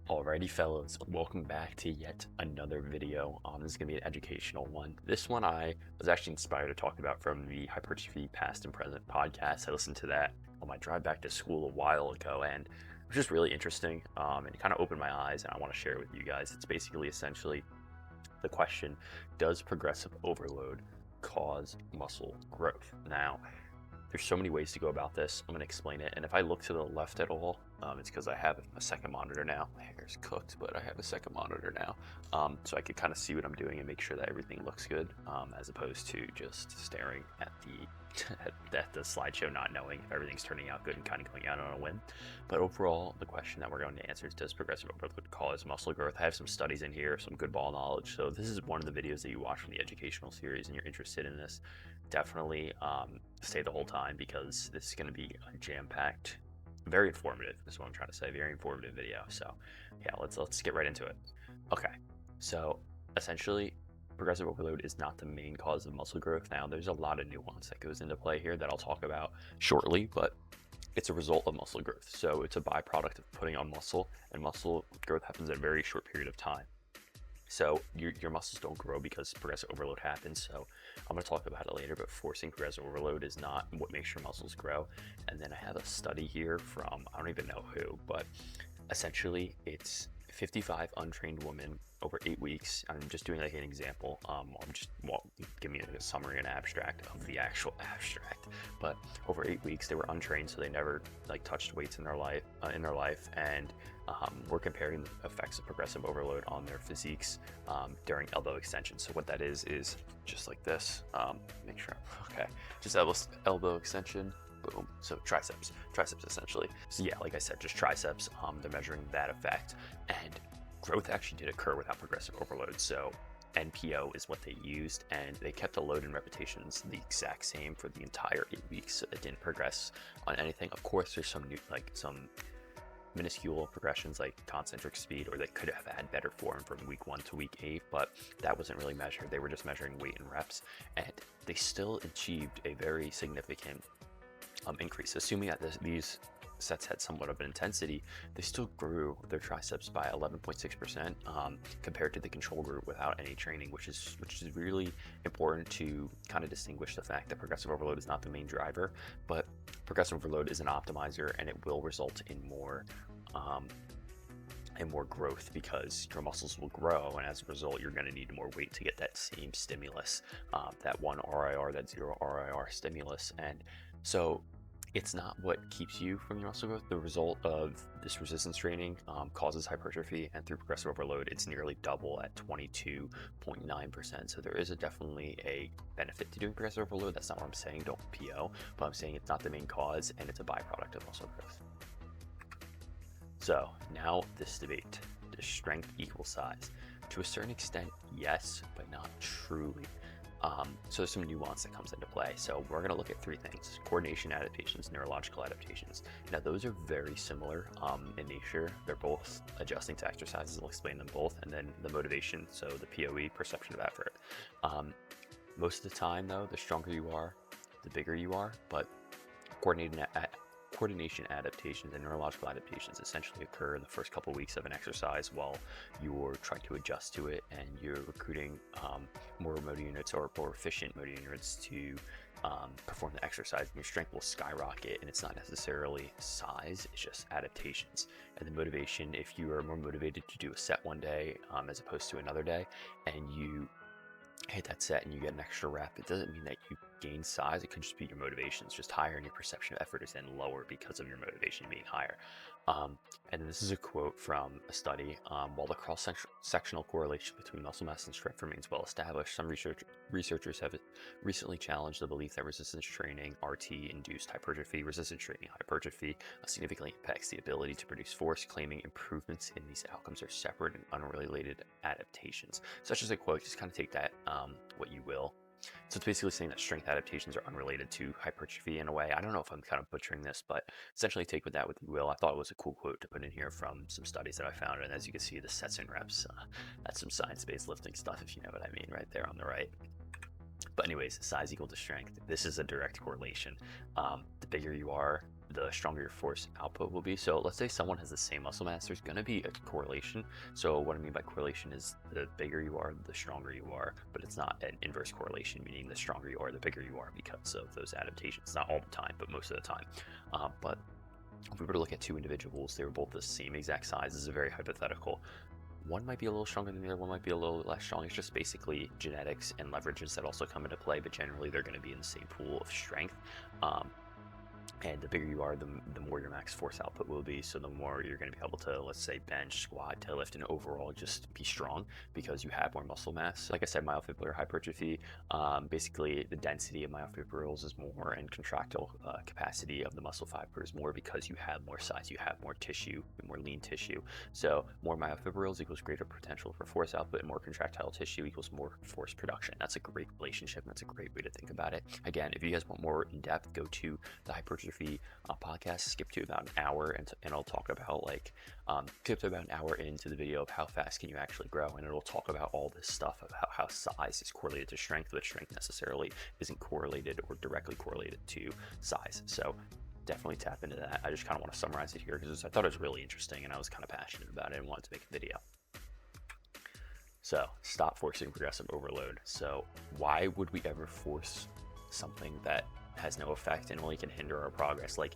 Alrighty fellas, welcome back to yet another video. This is going to be an educational one. This one I was actually inspired to talk about from the Hypertrophy Past and Present podcast. I listened to that on my drive back to school a while ago, and it was just really interesting, and it kind of opened my eyes, and I want to share it with you guys. It's basically essentially the question, does progressive overload cause muscle growth? Now, there's so many ways to go about this. I'm going to explain it. And if I look to the left at all, it's because I have a second monitor now. My hair's cooked, but I have a second monitor now. So I can kind of see what I'm doing and make sure that everything looks good, as opposed to just staring at the slideshow, not knowing if everything's turning out good and kind of going out on a whim. But overall, the question that we're going to answer is, does progressive overload cause muscle growth? I have some studies in here, some good ball knowledge. So this is one of the videos that you watch from the educational series and you're interested in this. Definitely stay the whole time, because this is going to be a jam-packed, very informative, is what I'm trying to say, very informative video. So yeah, let's get right into it. Okay, so essentially progressive overload is not the main cause of muscle growth. Now there's a lot of nuance that goes into play here that I'll talk about shortly, but it's a result of muscle growth. So it's a byproduct of putting on muscle, and muscle growth happens in a very short period of time. So your muscles don't grow because progressive overload happens. So I'm going to talk about it later, but forcing progressive overload is not what makes your muscles grow. And then I have a study here from, I don't even know who, but essentially it's 55 untrained women over 8 weeks. I'm just doing like an example. Give me a summary and abstract of the actual abstract. But over 8 weeks, they were untrained, so they never like touched weights in their life, and we're comparing the effects of progressive overload on their physiques during elbow extension. So what that is just like this. Make sure, okay, just elbow extension. Boom. So triceps essentially. So yeah, like I said, just triceps. They're measuring that effect, and growth actually did occur without progressive overload. So NPO is what they used, and they kept the load and repetitions the exact same for the entire 8 weeks. So it didn't progress on anything. Of course, there's some some minuscule progressions like concentric speed, or they could have had better form from week 1 to week 8, but that wasn't really measured. They were just measuring weight and reps, and they still achieved a very significant increase. Assuming that these sets had somewhat of an intensity, they still grew their triceps by 11.6% compared to the control group without any training, which is really important to kind of distinguish the fact that progressive overload is not the main driver, but progressive overload is an optimizer, and it will result in more growth, because your muscles will grow, and as a result you're going to need more weight to get that same stimulus, that 1 RIR, that 0 RIR stimulus. And so it's not what keeps you from your muscle growth. The result of this resistance training causes hypertrophy, and through progressive overload it's nearly double at 22.9%. So there is definitely a benefit to doing progressive overload. That's not what I'm saying, don't PO, but I'm saying it's not the main cause, and it's a byproduct of muscle growth. So now this debate, does strength equal size? To a certain extent, yes, but not truly. So there's some nuance that comes into play. So we're going to look at 3 things: coordination adaptations, neurological adaptations. Now those are very similar in nature. They're both adjusting to exercises. I'll explain them both. And then the motivation, so the POE, perception of effort. Most of the time though, the stronger you are, the bigger you are, but coordination adaptations and neurological adaptations essentially occur in the first couple of weeks of an exercise while you're trying to adjust to it, and you're recruiting more motor units or more efficient motor units to perform the exercise, and your strength will skyrocket. And it's not necessarily size, it's just adaptations. And the motivation, if you are more motivated to do a set one day as opposed to another day, and you hit that set and you get an extra rep, it doesn't mean that you gain size. It could just be your motivation is just higher, and your perception of effort is then lower because of your motivation being higher. And this is a quote from a study. While the cross-sectional correlation between muscle mass and strength remains well established, some researchers have recently challenged the belief that resistance training, RT-induced hypertrophy, resistance training hypertrophy, significantly impacts the ability to produce force, claiming improvements in these outcomes are separate and unrelated adaptations. Such as a quote, just kind of take that what you will. So it's basically saying that strength adaptations are unrelated to hypertrophy in a way. I don't know if I'm kind of butchering this, but essentially take with that what you will. I thought it was a cool quote to put in here from some studies that I found. And as you can see, the sets and reps, that's some science-based lifting stuff, if you know what I mean, right there on the right. But anyways, size equal to strength. This is a direct correlation. The bigger you are, the stronger your force output will be. So let's say someone has the same muscle mass, there's going to be a correlation. So what I mean by correlation is the bigger you are, the stronger you are, but it's not an inverse correlation, meaning the stronger you are, the bigger you are because of those adaptations. Not all the time, but most of the time. But if we were to look at two individuals, they were both the same exact size. This is a very hypothetical. One might be a little stronger than the other, one might be a little less strong. It's just basically genetics and leverages that also come into play, but generally they're going to be in the same pool of strength. And the bigger you are, the more your max force output will be. So the more you're going to be able to, let's say, bench, squat, deadlift, and overall just be strong because you have more muscle mass. Like I said, myofibrillar hypertrophy, basically the density of myofibrils is more, and contractile capacity of the muscle fiber is more because you have more size, you have more tissue, more lean tissue. So more myofibrils equals greater potential for force output, and more contractile tissue equals more force production. That's a great relationship. That's a great way to think about it. Again, if you guys want more in depth, go to the hypertrophy podcast, skip to about an hour, and I'll talk about skip to about an hour into the video of how fast can you actually grow, and it'll talk about all this stuff of how size is correlated to strength, but strength necessarily isn't correlated or directly correlated to size. So definitely tap into that. I just kind of want to summarize it here because I thought it was really interesting and I was kind of passionate about it and wanted to make a video. So stop forcing progressive overload. So why would we ever force something that has no effect and only can hinder our progress? Like,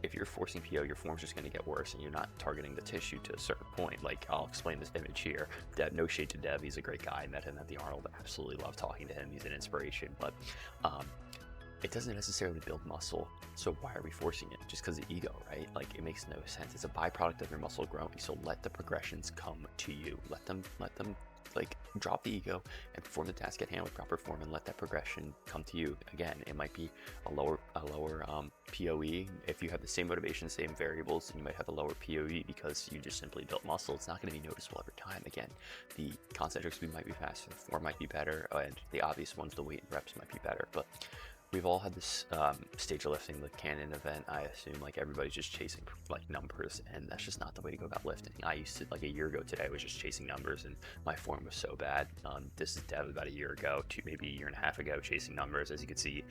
if you're forcing PO, your form's just going to get worse and you're not targeting the tissue to a certain point. Like, I'll explain this image here. Dev, no shade to Dev, he's a great guy. I met him at the Arnold. I absolutely love talking to him. He's an inspiration, but it doesn't necessarily build muscle. So why are we forcing it? Just because of ego, right? Like, it makes no sense. It's a byproduct of your muscle growing. So let the progressions come to you. Let them like drop the ego and perform the task at hand with proper form, and let that progression come to you. Again, it might be a lower POE. If you have the same motivation, same variables, then you might have a lower POE because you just simply built muscle. It's not going to be noticeable every time. Again, the concentric speed might be faster, the form might be better, and the obvious ones, the weight and reps, might be better. But we've all had this stage of lifting, the Canon event. I assume like everybody's just chasing like numbers, and that's just not the way to go about lifting. I used to, like a year ago today, I was just chasing numbers and my form was so bad. This is Dev about a year ago, maybe a year and a half ago, chasing numbers, as you can see.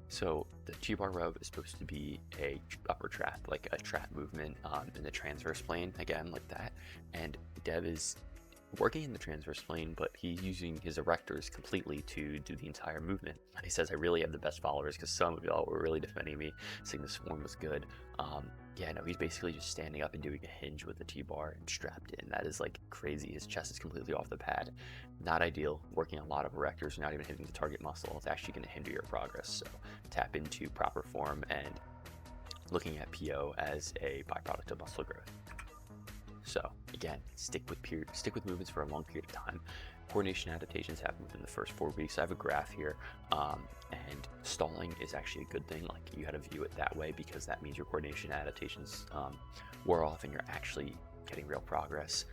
So the G-bar row is supposed to be a upper trap, like a trap movement in the transverse plane, again, like that. And Dev is working in the transverse plane, but he's using his erectors completely to do the entire movement. And he says, I really have the best followers because some of y'all were really defending me, saying this form was good. Yeah, no, he's basically just standing up and doing a hinge with the T-bar and strapped in. That is like crazy. His chest is completely off the pad. Not ideal. Working a lot of erectors, not even hitting the target muscle. It's actually going to hinder your progress. So tap into proper form and looking at PO as a byproduct of muscle growth. So again, stick with movements for a long period of time. Coordination adaptations happen within the first 4 weeks. I have a graph here, and stalling is actually a good thing. Like, you got to view it that way because that means your coordination adaptations wore off and you're actually getting real progress.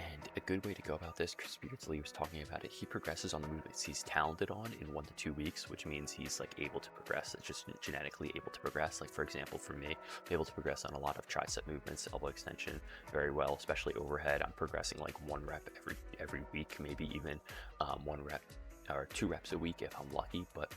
And a good way to go about this, Chris Beardsley was talking about it, he progresses on the movements he's talented on in 1 to 2 weeks, which means he's like able to progress. It's just genetically able to progress. Like, for example, for me, I'm able to progress on a lot of tricep movements, elbow extension very well, especially overhead. I'm progressing like 1 rep every week, maybe even 1 rep or 2 reps a week if I'm lucky. But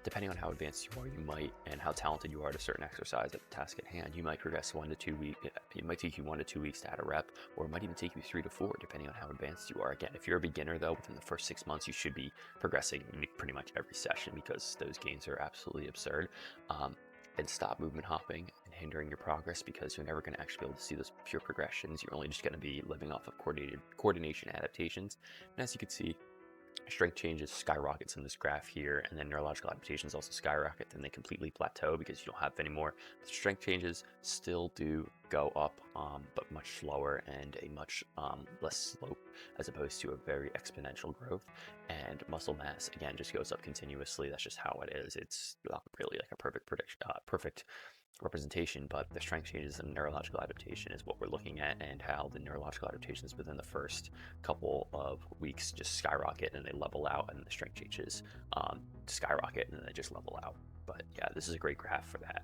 depending on how advanced you are, you might, and how talented you are at a certain exercise at the task at hand, you might progress 1 to 2 weeks. It might take you 1 to 2 weeks to add a rep, or it might even take you 3 to 4, depending on how advanced you are. Again, if you're a beginner though, within the first 6 months, you should be progressing pretty much every session because those gains are absolutely absurd. And stop movement hopping and hindering your progress because you're never going to actually be able to see those pure progressions. You're only just going to be living off of coordination adaptations. And as you can see, strength changes skyrockets in this graph here, and then neurological adaptations also skyrocket, then they completely plateau because you don't have any more. The strength changes still do go up, but much slower and a much less slope as opposed to a very exponential growth. And muscle mass, again, just goes up continuously. That's just how it is. It's not really like a perfect representation, but the strength changes and neurological adaptation is what we're looking at, and how the neurological adaptations within the first couple of weeks just skyrocket and they level out, and the strength changes skyrocket and then they just level out. But yeah, this is a great graph for that.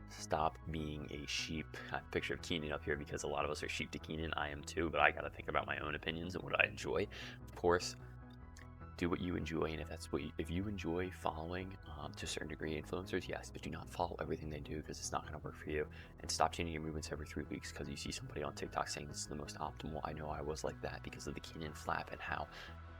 Stop being a sheep. I have a picture of Keenan up here because a lot of us are sheep to Keenan. I am too, but I gotta think about my own opinions and what I enjoy. Of course, do what you enjoy, and if you enjoy following to a certain degree influencers, yes, but do not follow everything they do, because it's not going to work for you. And stop changing your movements every 3 weeks because you see somebody on TikTok saying this is the most optimal. I know I was like that because of the Keenan flap and how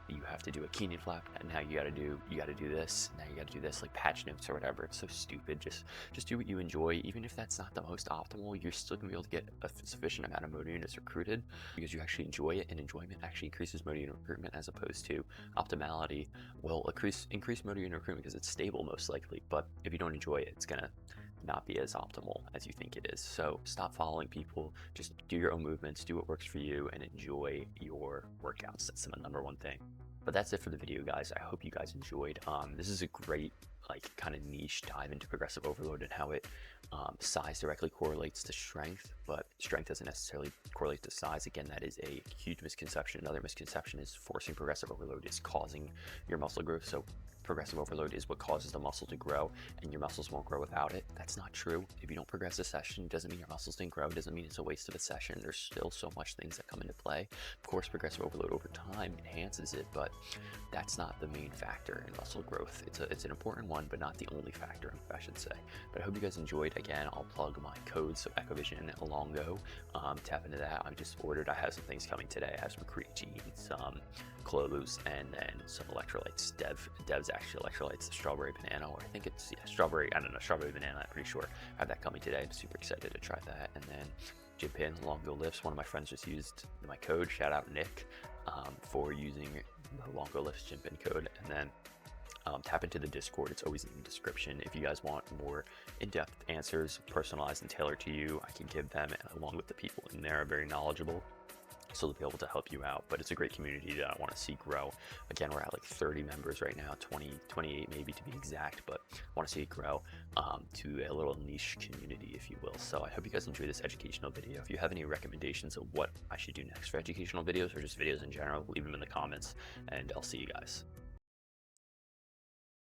you have to do a Keenan flap, and now you got to do this, now you got to do this, like patch notes or whatever. It's so stupid. Just do what you enjoy. Even if that's not the most optimal, you're still gonna be able to get a sufficient amount of motor units recruited because you actually enjoy it, and enjoyment actually increases motor unit recruitment, as opposed to optimality will increase motor unit recruitment because it's stable most likely, but if you don't enjoy it, it's gonna not be as optimal as you think it is. So stop following people, just do your own movements, do what works for you, and enjoy your workouts. That's the number one thing. But that's it for the video, guys. I hope you guys enjoyed. This is a great, like, kind of niche dive into progressive overload and how it size directly correlates to strength, but strength doesn't necessarily correlate to size. Again, that is a huge misconception. Another misconception is forcing progressive overload is causing your muscle growth. So progressive overload is what causes the muscle to grow, and your muscles won't grow without it. That's not true. If you don't progress a session, doesn't mean your muscles didn't grow. It doesn't mean it's a waste of a session. There's still so much things that come into play. Of course, progressive overload over time enhances it, but that's not the main factor in muscle growth. It's an important one, but not the only factor, I should say. But I hope you guys enjoyed. Again, I'll plug my codes, so EKKOVISION, Longo. Tap into that. I have some things coming today. I have some creatine, some clothes, and then some electrolytes. Dev's actually electrolytes, the strawberry banana, or I think it's, yeah, strawberry banana, I'm pretty sure. I have that coming today. I'm super excited to try that. And then Gympin, LONGOLIFTS. One of my friends just used my code. Shout out Nick for using the LONGOLIFTS Gympin code. And then tap into the Discord. It's always in the description. If you guys want more in-depth answers, personalized and tailored to you, I can give them, and along with the people in there are very knowledgeable, so they'll be able to help you out. But it's a great community that I want to see grow. Again, we're at like 30 members right now, 28 maybe to be exact, but I want to see it grow to a little niche community, if you will. So I hope you guys enjoyed this educational video. If you have any recommendations of what I should do next for educational videos, or just videos in general, leave them in the comments, and I'll see you guys.